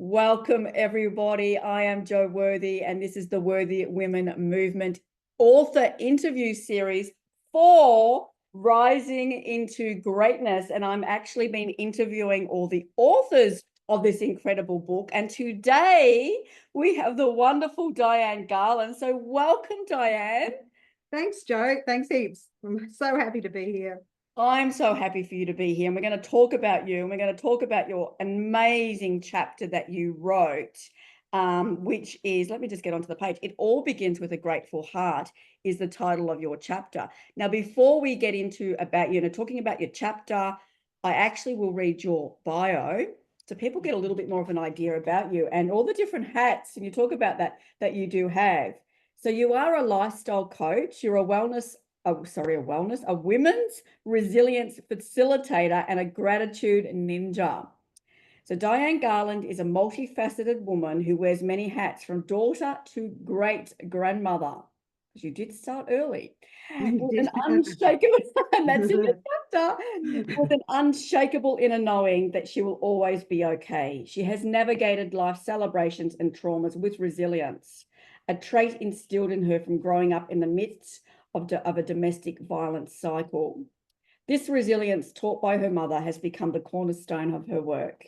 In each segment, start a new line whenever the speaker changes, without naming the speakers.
Welcome, everybody. I am Jo Worthy, and this is the Worthy Women Movement author interview series for Rising into Greatness. And I'm actually been interviewing all the authors of this incredible book. And today we have the wonderful Diane Garland. So welcome, Diane.
Thanks, Jo. Thanks heaps. I'm so happy to be here.
I'm so happy for you to be here, and we're going to talk about you, and we're going to talk about your amazing chapter that you wrote, which is, let me just get onto the page. It all begins with a grateful heart is the title of your chapter. Now, before we get into about, talking about your chapter, I actually will read your bio so people get a little bit more of an idea about you and all the different hats, and you talk about that you do have. So you are a lifestyle coach, you're a women's resilience facilitator and a gratitude ninja. So Diane Garland is a multifaceted woman who wears many hats, from daughter to great grandmother. You did start early. With an unshakable, and that's in your chapter, with an unshakable inner knowing that she will always be okay. She has navigated life celebrations and traumas with resilience, a trait instilled in her from growing up in the midst of a domestic violence cycle. This resilience taught by her mother has become the cornerstone of her work.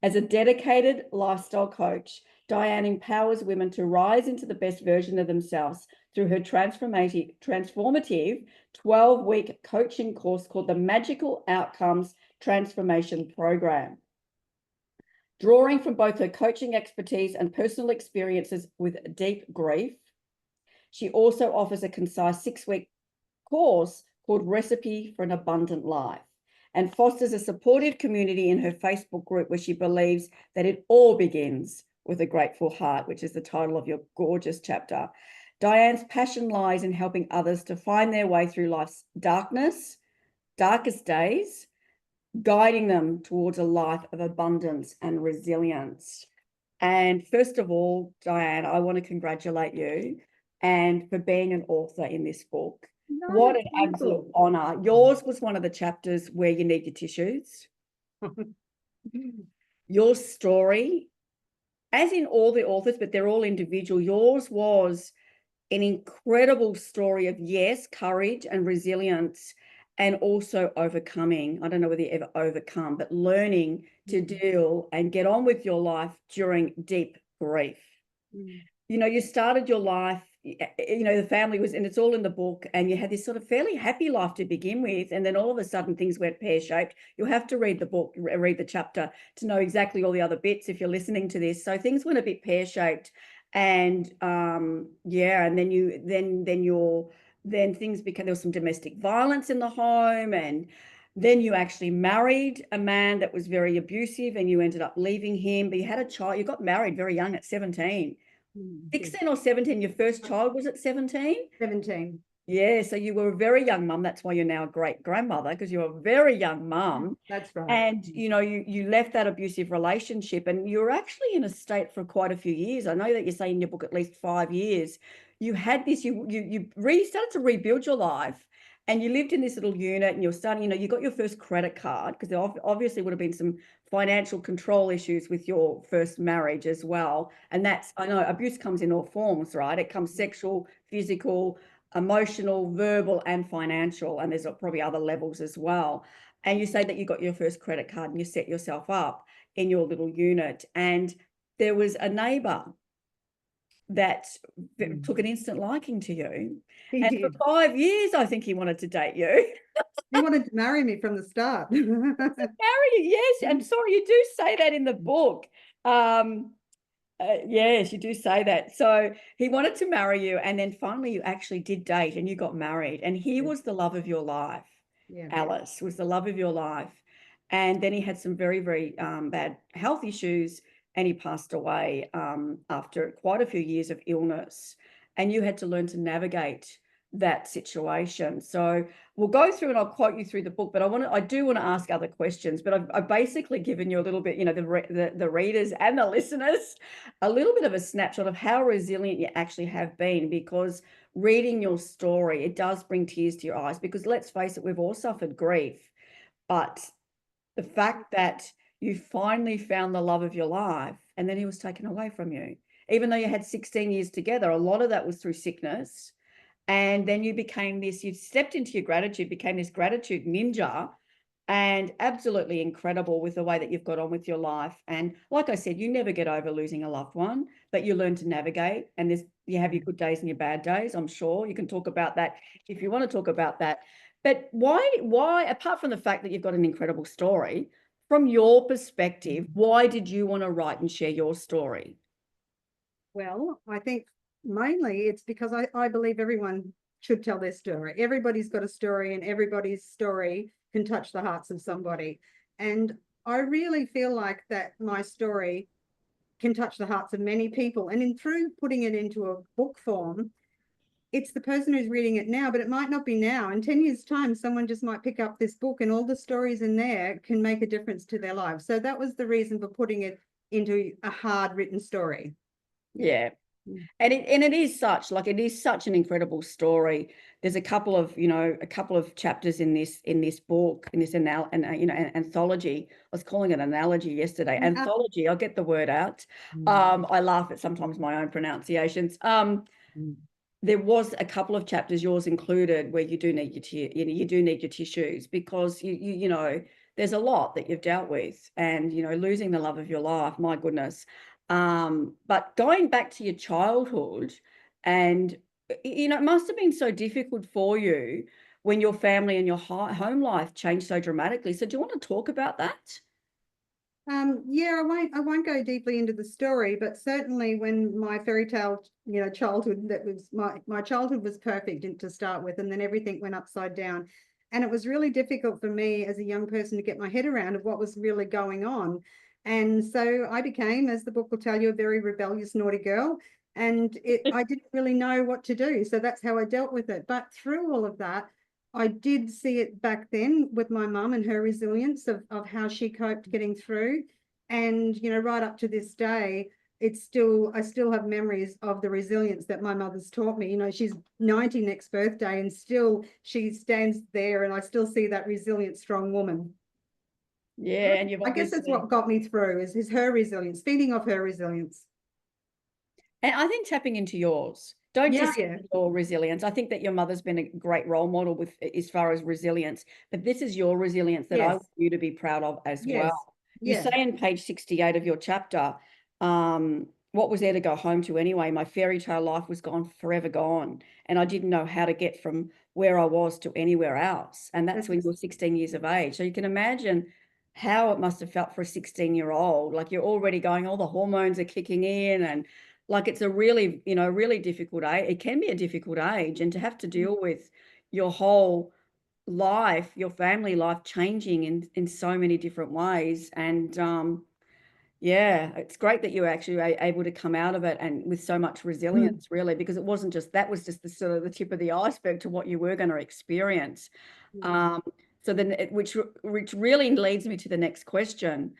As a dedicated lifestyle coach, Diane empowers women to rise into the best version of themselves through her transformative 12-week coaching course called the Magical Outcomes Transformation Program. Drawing from both her coaching expertise and personal experiences with deep grief, she also offers a concise 6-week course called Recipe for an Abundant Life, and fosters a supportive community in her Facebook group where she believes that it all begins with a grateful heart, which is the title of your gorgeous chapter. Diane's passion lies in helping others to find their way through life's darkest days, guiding them towards a life of abundance and resilience. And first of all, Diane, I want to congratulate you and for being an author in this book.
No,
what an absolute honor. Yours was one of the chapters where you need your tissues. Your story, as in all the authors, but they're all individual, yours was an incredible story of, yes, courage and resilience, and also overcoming. I don't know whether you ever overcome, but learning to deal and get on with your life during deep grief. You started your life, the family was, and it's all in the book, and you had this sort of fairly happy life to begin with, and then all of a sudden things went pear-shaped. You'll have to read the book, read the chapter to know exactly all the other bits if you're listening to this. So things went a bit pear-shaped, and and then things became, there was some domestic violence in the home, and then you actually married a man that was very abusive, and you ended up leaving him, but you had a child. You got married very young at 17. 16 or 17, your first child was at 17?
17.
Yeah, so you were a very young mum. That's why you're now a great grandmother, because you're a very young mum.
That's right.
And, you left that abusive relationship, and you were actually in a state for quite a few years. I know that you say in your book at least 5 years. You had this, you started to rebuild your life, and you lived in this little unit, and you're starting, you got your first credit card, because there obviously would have been some financial control issues with your first marriage as well. And that's, I know abuse comes in all forms, right? It comes sexual, physical, emotional, verbal, and financial, and there's probably other levels as well. And you say that you got your first credit card and you set yourself up in your little unit, and there was a neighbor that took an instant liking to you.
He
and
did.
For 5 years, I think he wanted to date you.
He wanted to marry me from the start.
Marry you, yes. And sorry, you do say that in the book. Yes, you do say that. So he wanted to marry you, and then finally you actually did date and you got married, and he was the love of your life.
Yeah.
Alice was the love of your life. And then he had some very, very bad health issues, and he passed away after quite a few years of illness. And you had to learn to navigate that situation. So we'll go through, and I'll quote you through the book, but I do want to ask other questions, but I've basically given you a little bit, the readers and the listeners, a little bit of a snapshot of how resilient you actually have been, because reading your story, it does bring tears to your eyes, because let's face it, we've all suffered grief, but the fact that you finally found the love of your life and then he was taken away from you. Even though you had 16 years together, a lot of that was through sickness. And then you became this, you stepped into your gratitude, became this gratitude ninja, and absolutely incredible with the way that you've got on with your life. And like I said, you never get over losing a loved one, but you learn to navigate. And you have your good days and your bad days. I'm sure you can talk about that if you want to talk about that. But why, apart from the fact that you've got an incredible story, from your perspective, why did you want to write and share your story?
Well, I think mainly it's because I believe everyone should tell their story. Everybody's got a story, and everybody's story can touch the hearts of somebody. And I really feel like that my story can touch the hearts of many people. And through putting it into a book form, it's the person who's reading it now, but it might not be now. In 10 years' time, someone just might pick up this book, and all the stories in there can make a difference to their lives. So that was the reason for putting it into a hard written story.
Yeah. And it is such an incredible story. There's a couple of chapters in this book, in this anthology. I was calling it analogy yesterday. Anthology, I'll get the word out. I laugh at sometimes my own pronunciations. There was a couple of chapters, yours included, where you do need your tissues, because you know there's a lot that you've dealt with, and losing the love of your life, my goodness. But going back to your childhood, and it must have been so difficult for you when your family and your home life changed so dramatically. So do you want to talk about that?
Yeah, I won't go deeply into the story, but certainly when my fairy tale, childhood, that was my childhood was perfect to start with, and then everything went upside down. And it was really difficult for me as a young person to get my head around of what was really going on. And so I became, as the book will tell you, a very rebellious, naughty girl. And I didn't really know what to do. So that's how I dealt with it. But through all of that, I did see it back then with my mum and her resilience of how she coped getting through. And, right up to this day, I still have memories of the resilience that my mother's taught me. She's 90 next birthday, and still she stands there, and I still see that resilient, strong woman.
Yeah, and
I guess that's what got me through is her resilience, feeding off her resilience.
And I think tapping into yours. Don't just
Yeah.
your resilience. I think that your mother's been a great role model with as far as resilience, but this is your resilience that I want you to be proud of as well. You say in page 68 of your chapter, what was there to go home to anyway? My fairy tale life was gone, forever gone. And I didn't know how to get from where I was to anywhere else. And that's when you were 16 years of age. So you can imagine how it must have felt for a 16-year-old. Like you're already going, all the hormones are kicking in, and like it's a really, really difficult age. It can be a difficult age, and to have to deal with your whole life, your family life changing in so many different ways. And yeah, it's great that you actually were able to come out of it and with so much resilience, really, because it wasn't just that was just the sort of the tip of the iceberg to what you were going to experience. So then, which really leads me to the next question.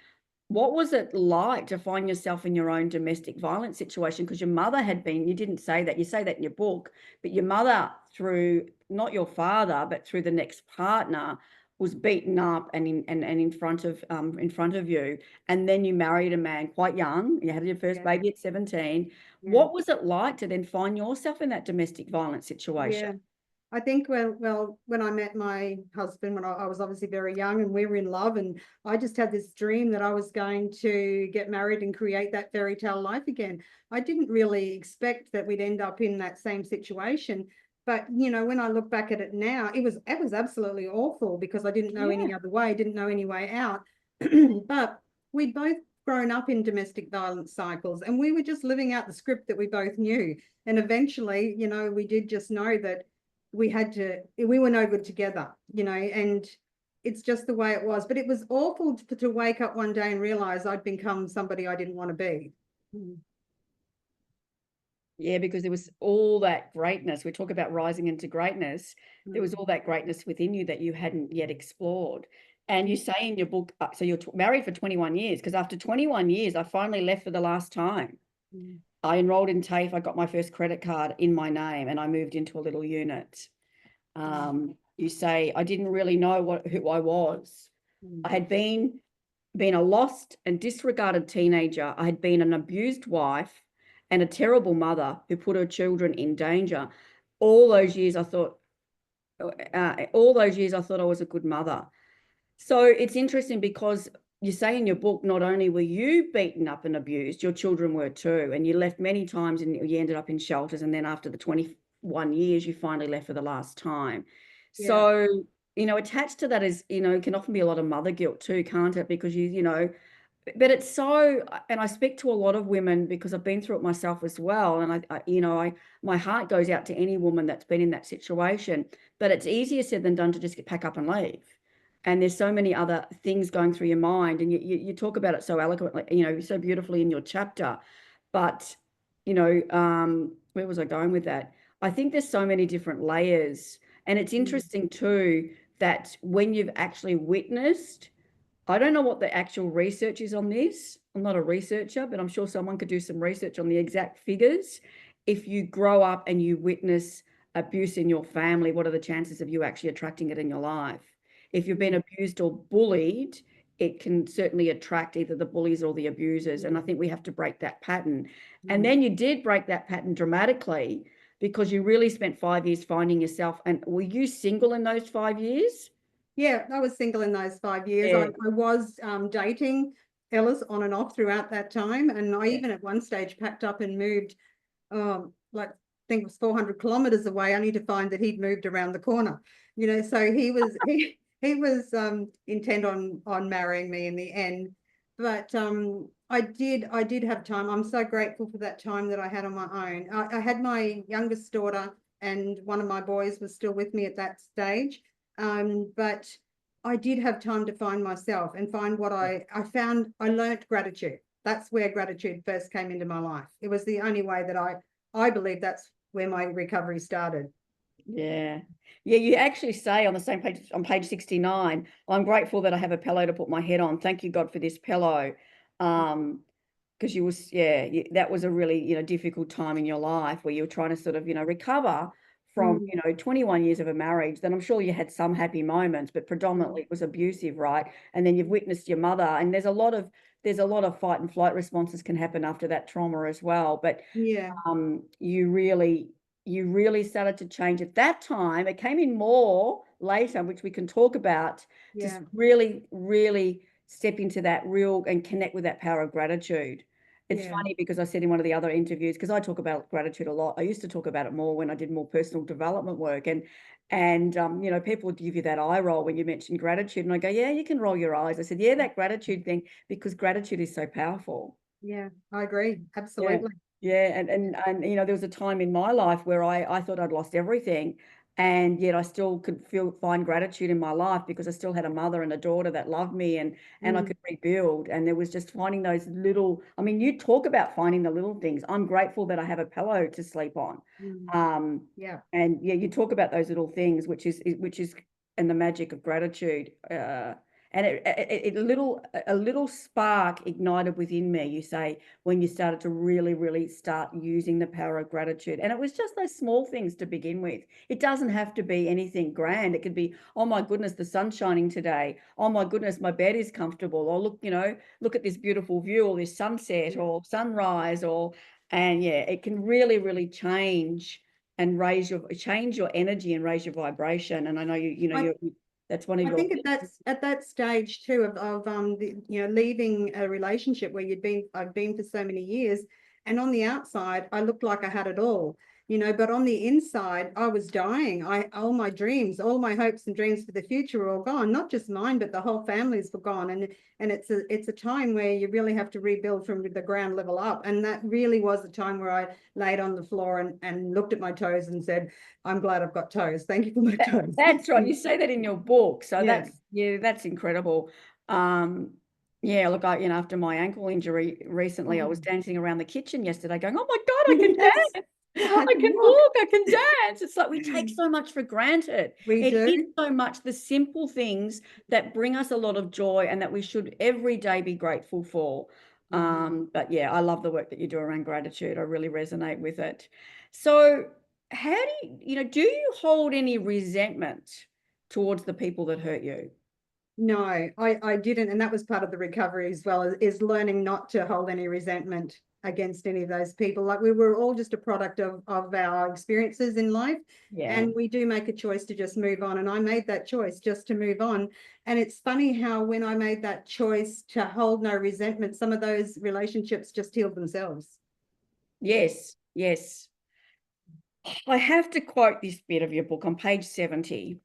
What was it like to find yourself in your own domestic violence situation? Because your mother had been, you didn't say that, you say that in your book, but your mother, through not your father, but through the next partner, was beaten up and in front of you. And then you married a man quite young. You had your first baby at 17. What was it like to then find yourself in that domestic violence situation?
I think well, when I met my husband, when I was obviously very young, and we were in love, and I just had this dream that I was going to get married and create that fairy tale life again. I didn't really expect that we'd end up in that same situation. But, when I look back at it now, it was absolutely awful, because I didn't know any other way, didn't know any way out. But we'd both grown up in domestic violence cycles, and we were just living out the script that we both knew. And eventually, we did just know that we were no good together, and it's just the way it was. But it was awful to wake up one day and realize I'd become somebody I didn't want to be.
Yeah, because there was all that greatness. We talk about rising into greatness. There was all that greatness within you that you hadn't yet explored. And you say in your book, so you're married for 21 years, because after 21 years, I finally left for the last time. I enrolled in TAFE. I got my first credit card in my name, and I moved into a little unit. You say, I didn't really know who I was. I had been been a lost and disregarded teenager. I had been an abused wife and a terrible mother who put her children in danger. All those years I thought, I was a good mother. So it's interesting because you say in your book, not only were you beaten up and abused, your children were too, and you left many times and you ended up in shelters. And then after the 21 years, you finally left for the last time.
Yeah.
So, attached to that is, can often be a lot of mother guilt too, can't it? Because but it's so, and I speak to a lot of women because I've been through it myself as well. And my heart goes out to any woman that's been in that situation, but it's easier said than done to just pack up and leave. And there's so many other things going through your mind, and you talk about it so eloquently, so beautifully in your chapter. But, where was I going with that? I think there's so many different layers, and it's interesting too that when you've actually witnessed, I don't know what the actual research is on this. I'm not a researcher, but I'm sure someone could do some research on the exact figures. If you grow up and you witness abuse in your family, what are the chances of you actually attracting it in your life? If you've been abused or bullied, it can certainly attract either the bullies or the abusers. And I think we have to break that pattern. And then you did break that pattern dramatically because you really spent 5 years finding yourself. And were you single in those 5 years?
Yeah, I was single in those 5 years.
Yeah.
I was dating Ellis on and off throughout that time. And I even at one stage packed up and moved, like I think it was 400 kilometers away, only to find that he'd moved around the corner. So he was intent on marrying me in the end. But I did have time. I'm so grateful for that time that I had on my own. I had my youngest daughter, and one of my boys was still with me at that stage. But I did have time to find myself and find what I found. I learnt gratitude. That's where gratitude first came into my life. It was the only way that I believe that's where my recovery started.
Yeah. Yeah, you actually say on the same page, on page 69, I'm grateful that I have a pillow to put my head on. Thank you, God, for this pillow. Because that was a really, difficult time in your life where you were trying to sort of, recover from, 21 years of a marriage. Then I'm sure you had some happy moments, but predominantly it was abusive, right? And then you've witnessed your mother, and there's a lot of fight and flight responses can happen after that trauma as well. But
Yeah.
You really started to change at that time. It came in more later, which we can talk about,
Yeah.
to really, really step into that real and connect with that power of gratitude. It's funny because I said in one of the other interviews, because I talk about gratitude a lot. I used to talk about it more when I did more personal development work. And people would give you that eye roll when you mention gratitude. And I go, yeah, you can roll your eyes. I said, yeah, that gratitude thing, because gratitude is so powerful.
Yeah, I agree.
Yeah.
Absolutely.
Yeah, and there was a time in my life where I thought I'd lost everything, and yet I still could find gratitude in my life because I still had a mother and a daughter that loved me, and I could rebuild. And there was just finding those little, I mean, you talk about finding the little things. I'm grateful that I have a pillow to sleep on.
Yeah.
And yeah, you talk about those little things, which is and the magic of gratitude. And a little spark ignited within me, you say, when you started to really, really start using the power of gratitude. And it was just those small things to begin with. It doesn't have to be anything grand. It could be, oh my goodness, the sun's shining today. Oh my goodness, my bed is comfortable. Or look at this beautiful view, or this sunset or sunrise, and yeah, it can really, really change and change your energy and raise your vibration. And I know that's one of
I
your.
think at that stage too of leaving a relationship where I've been for so many years, and on the outside I looked like I had it all, but on the inside I was dying. All my dreams, all my hopes and dreams for the future were all gone. Not just mine, but the whole family's were gone. And it's a time where you really have to rebuild from the ground level up. And that really was a time where I laid on the floor and looked at my toes and said, I'm glad I've got toes. Thank you for my toes.
That's right. You say that in your book. So
Yeah.
that's incredible. Yeah, look, after my ankle injury recently, I was dancing around the kitchen yesterday going, oh my God, I can
Yes,
dance.
I
I
can
can
walk.
walk, I can dance. It's like we take so much for granted.
We
It is
do.
so much the simple things that bring us a lot of joy and that we should every day be grateful for. But yeah, I love the work that you do around gratitude. I really resonate with it. So how do you hold any resentment towards the people that hurt you?
No, I didn't. And that was part of the recovery as well, is learning not to hold any resentment against any of those people. Like, we were all just a product of our experiences in life.
Yeah.
And we do make a choice to just move on. And I made that choice just to move on. And it's funny how when I made that choice to hold no resentment, some of those relationships just healed themselves.
Yes, yes. I have to quote this bit of your book on page 70.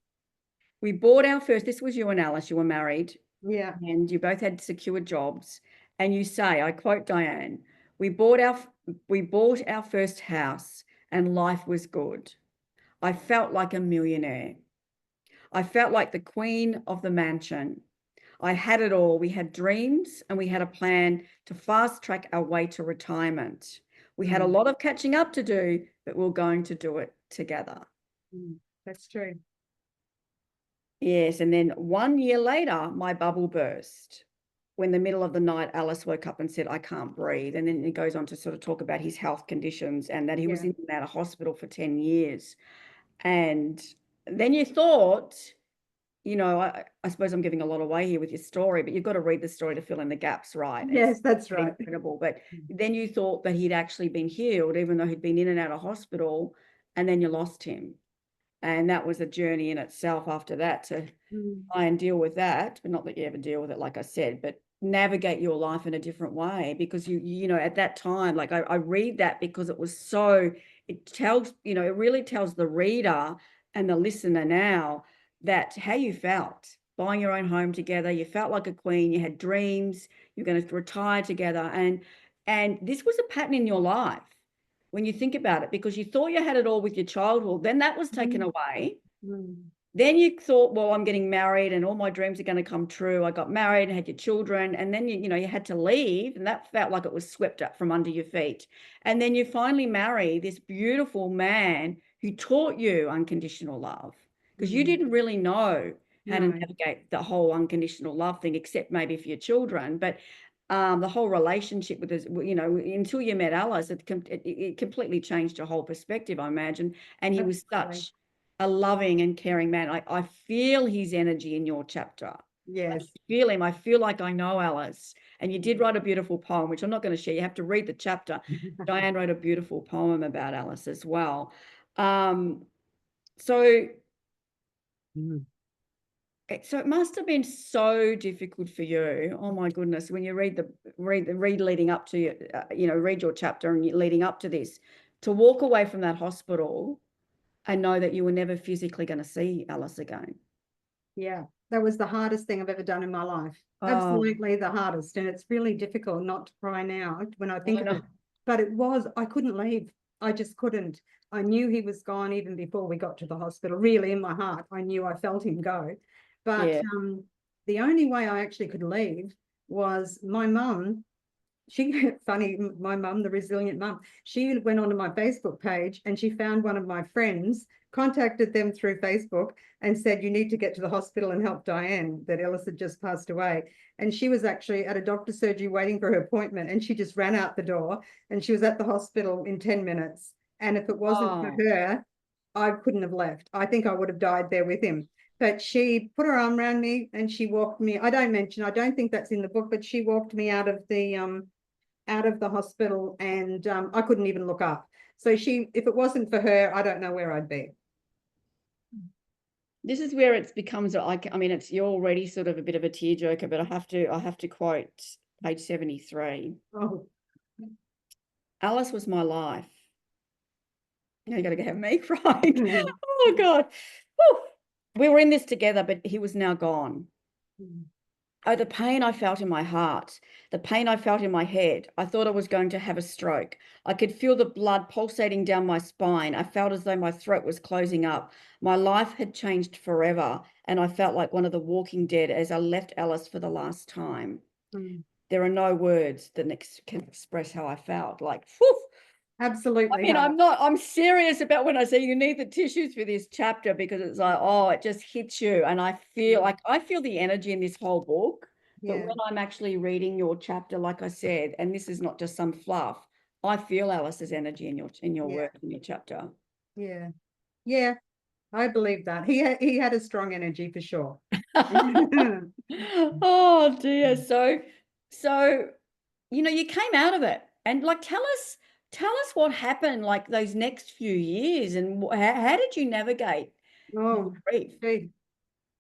We bought our first, this was you and Alice, you were married,
Yeah.
and you both had secure jobs. And you say, I quote Diane, we bought our first house and life was good. I felt like a millionaire. I felt like the queen of the mansion. I had it all. We had dreams and we had a plan to fast track our way to retirement. We had a lot of catching up to do, but we're going to do it together.
That's true.
Yes. And then 1 year later, my bubble burst. When the middle of the night, Alice woke up and said, I can't breathe. And then he goes on to sort of talk about his health conditions and that he was in and out of hospital for 10 years. And then you thought, I suppose I'm giving a lot away here with your story, but you've got to read the story to fill in the gaps, right?
Yes, that's right.
Incredible. But then you thought that he'd actually been healed, even though he'd been in and out of hospital, and then you lost him. And that was a journey in itself after that to try and deal with that, but not that you ever deal with it, like I said, but navigate your life in a different way. Because at that time, like I read that because it was so, it tells, it really tells the reader and the listener now that how you felt buying your own home together. You felt like a queen, you had dreams, you're going to retire together. And this was a pattern in your life when you think about it, because you thought you had it all with your childhood, then that was taken away. Then you thought, well, I'm getting married and all my dreams are going to come true. I got married and had your children. And then, you had to leave, and that felt like it was swept up from under your feet. And then you finally marry this beautiful man who taught you unconditional love, because you didn't really know how to navigate the whole unconditional love thing, except maybe for your children. But the whole relationship with this, until you met Alice, it completely changed your whole perspective, I imagine. And he was such a loving and caring man. I feel his energy in your chapter.
Yes.
I feel him. I feel like I know Alice. And you did write a beautiful poem, which I'm not going to share. You have to read the chapter. Diane wrote a beautiful poem about Alice as well. So it must have been so difficult for you. Oh my goodness, when you read leading up to read your chapter and leading up to this, to walk away from that hospital and know that you were never physically going to see Alice again.
Yeah, that was the hardest thing I've ever done in my life.
Oh.
Absolutely the hardest. And it's really difficult not to cry now when I think of it. But I couldn't leave. I just couldn't. I knew he was gone even before we got to the hospital. Really, in my heart, I knew, I felt him go. But the only way I actually could leave was my mum. Funny, my mum, the resilient mum, she went onto my Facebook page and she found one of my friends, contacted them through Facebook and said, you need to get to the hospital and help Diane, that Ellis had just passed away. And she was actually at a doctor's surgery waiting for her appointment, and she just ran out the door and she was at the hospital in 10 minutes. And if it wasn't for her, I couldn't have left. I think I would have died there with him. But she put her arm around me and she walked me. I don't think that's in the book, but she walked me out of the hospital, and I couldn't even look up. So if it wasn't for her, I don't know where I'd be.
This is where it becomes you're already sort of a bit of a tearjerker, but I have to quote page 73.
Oh.
Alice was my life. You got to have me crying. Oh God. Whew. We were in this together, but he was now gone. Oh, the pain I felt in my heart, the pain I felt in my head. I thought I was going to have a stroke. I could feel the blood pulsating down my spine. I felt as though my throat was closing up. My life had changed forever, and I felt like one of the walking dead as I left Alice for the last time. There are no words that can express how I felt. Like, whew.
Absolutely.
I'm serious about when I say you need the tissues for this chapter, because it's like, it just hits you. And I feel the energy in this whole book. But when I'm actually reading your chapter, like I said, and this is not just some fluff, I feel Alice's energy in your work, in your chapter.
Yeah. I believe that. He had a strong energy for sure.
Oh dear. So, you came out of it, and like, tell us what happened, like those next few years, and how did you navigate your
Oh,
grief?
gee.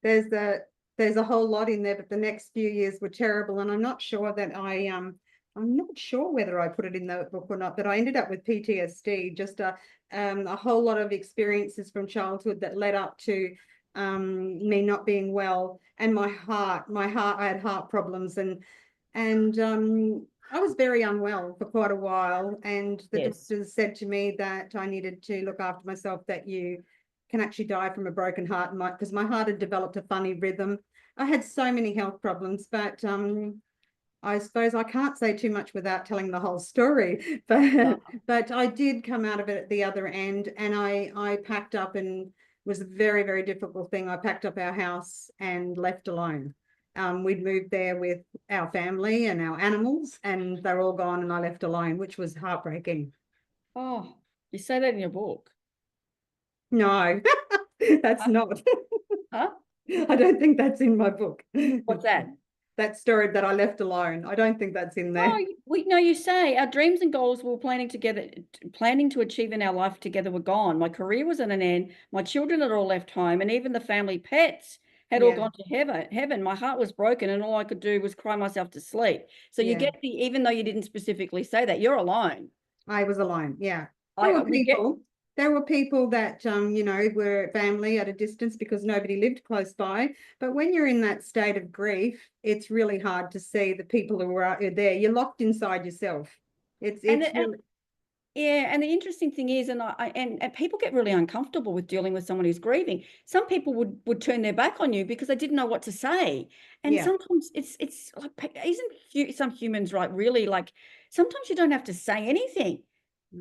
There's a there's a whole lot in there, but the next few years were terrible, and I'm not sure that I'm not sure whether I put it in the book or not, but I ended up with PTSD, just a whole lot of experiences from childhood that led up to me not being well, and I had heart problems, and I was very unwell for quite a while, and the
Yes.
doctors said to me that I needed to look after myself, that you can actually die from a broken heart, because my heart had developed a funny rhythm. I had so many health problems, but I suppose I can't say too much without telling the whole story. But I did come out of it at the other end, and I packed up, and it was a very, very difficult thing. I packed up our house and left alone. We'd moved there with our family and our animals, and they're all gone, and I left alone, which was heartbreaking.
Oh, you say that in your book.
No, that's
Huh?
not.
Huh?
I don't think that's in my book.
What's that?
That story that I left alone. I don't think that's in there.
No, we no, you say our dreams and goals we were planning to achieve in our life together were gone. My career was at an end. My children had all left home, and even the family pets had all
Yeah,
gone to heaven. My heart was broken, and all I could do was cry myself to sleep. So you
yeah.
get even though you didn't specifically say that, you're alone.
I was alone. Yeah. There
I
were
we get
people. There were people that were family at a distance because nobody lived close by. But when you're in that state of grief, it's really hard to see the people who are there. You're locked inside yourself. It's
and
it's
and
really
Yeah, and the interesting thing is, and people get really uncomfortable with dealing with someone who's grieving. Some people would turn their back on you because they didn't know what to say, and
yeah.
sometimes it's like, isn't some humans right? Really, like sometimes you don't have to say anything,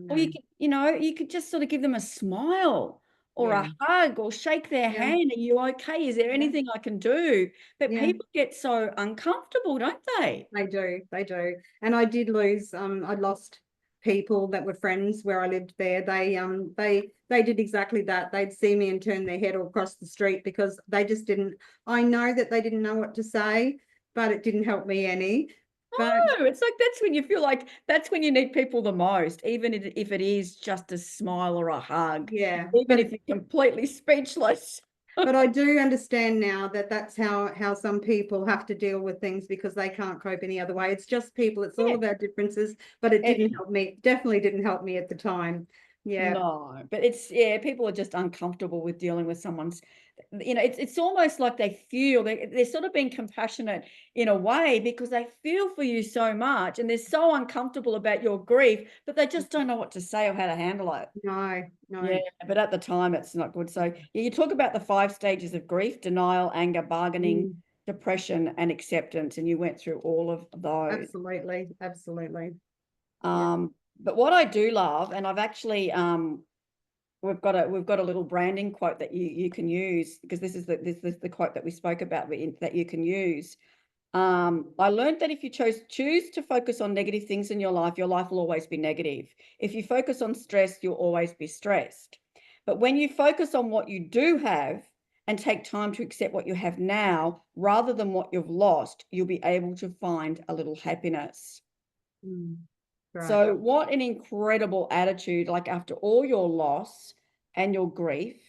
or
No.
you could just sort of give them a smile or
Yeah.
a hug or shake their
Yeah.
hand. Are you okay? Is there
Yeah.
anything I can do? But
Yeah.
people get so uncomfortable, don't they?
They do, they do. And I did lose, I lost people that were friends where I lived there. They did exactly that. They'd see me and turn their head or across the street because they just didn't, I know that they didn't know what to say, but it didn't help me any. But
No, it's like that's when you feel like that's when you need people the most, even if it is just a smile or a hug,
yeah,
even if you're completely speechless.
but I do understand now that that's how some people have to deal with things because they can't cope any other way. It's just people, it's all
Yeah,
about differences, but it
it
didn't
is.
help me. Definitely didn't help me at the time. Yeah.
No, but yeah, people are just uncomfortable with dealing with someone's, it's almost like they feel they're sort of being compassionate in a way because they feel for you so much and they're so uncomfortable about your grief, but they just don't know what to say or how to handle it.
No,
Yeah,
no.
but at the time it's not good. So yeah, you talk about the 5 stages of grief: denial, anger, bargaining,
Mm,
depression, and acceptance, and you went through all of those.
absolutely, absolutely. Yeah.
But what I do love, and I've actually we've got a little branding quote that you can use because this is the quote that we spoke about that you can use. I learned that if you choose to focus on negative things in your life will always be negative. If you focus on stress, you'll always be stressed. But when you focus on what you do have and take time to accept what you have now rather than what you've lost, you'll be able to find a little happiness.
Mm, right.
So, what an incredible attitude, like after all your loss and your grief,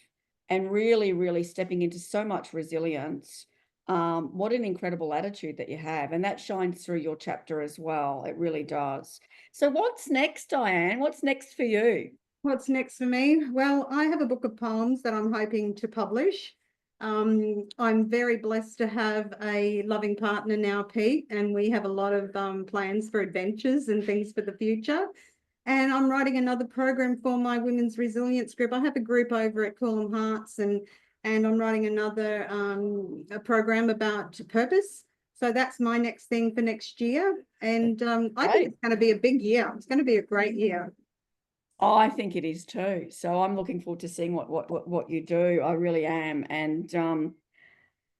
and really, really stepping into so much resilience. What an incredible attitude that you have. And that shines through your chapter as well. It really does. So, what's next, Diane? What's next for you?
What's next for me? Well, I have a book of poems that I'm hoping to publish. I'm very blessed to have a loving partner now, Pete, and we have a lot of plans for adventures and things for the future. And I'm writing another program for my women's resilience group. I have a group over at Coolum Hearts, and I'm writing another a program about purpose. So that's my next thing for next year. And I think
Great.
it's going to be a big year. It's going to be a great year.
Oh, I think it is too. So I'm looking forward to seeing what you do. I really am. And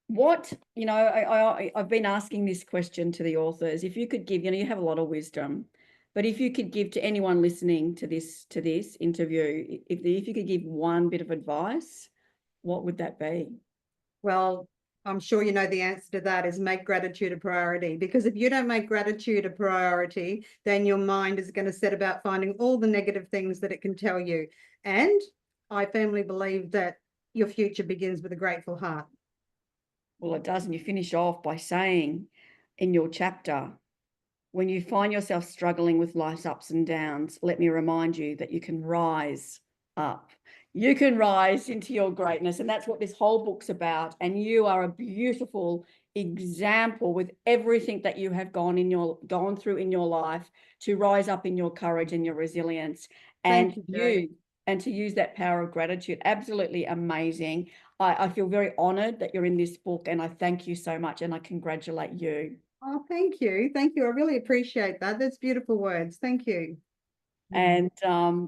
what, I've been asking this question to the authors. If you could give, you have a lot of wisdom, but if you could give to anyone listening to this interview, if you could give one bit of advice, What would that be?
Well, I'm sure you know the answer to that is make gratitude a priority, because if you don't make gratitude a priority, then your mind is going to set about finding all the negative things that it can tell you. And I firmly believe that your future begins with a grateful heart.
Well, it does. And you finish off by saying in your chapter, when you find yourself struggling with life's ups and downs, let me remind you that you can rise up. You can rise into your greatness. And that's what this whole book's about. And you are a beautiful example with everything that you have gone through in your life to rise up in your courage and your resilience. And
Thank you,
to use that power of gratitude. Absolutely amazing. I feel very honored that you're in this book, and I thank you so much, and I congratulate you.
Oh, thank you. Thank you. I really appreciate that. That's beautiful words. Thank you.
And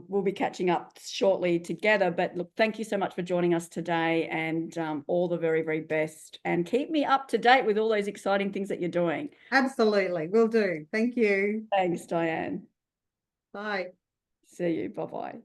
we'll be catching up shortly together. But look, thank you so much for joining us today, and all the very, very best. And keep me up to date with all those exciting things that you're doing.
Absolutely. Will do. Thank you.
Thanks, Diane.
Bye.
See you. Bye-bye.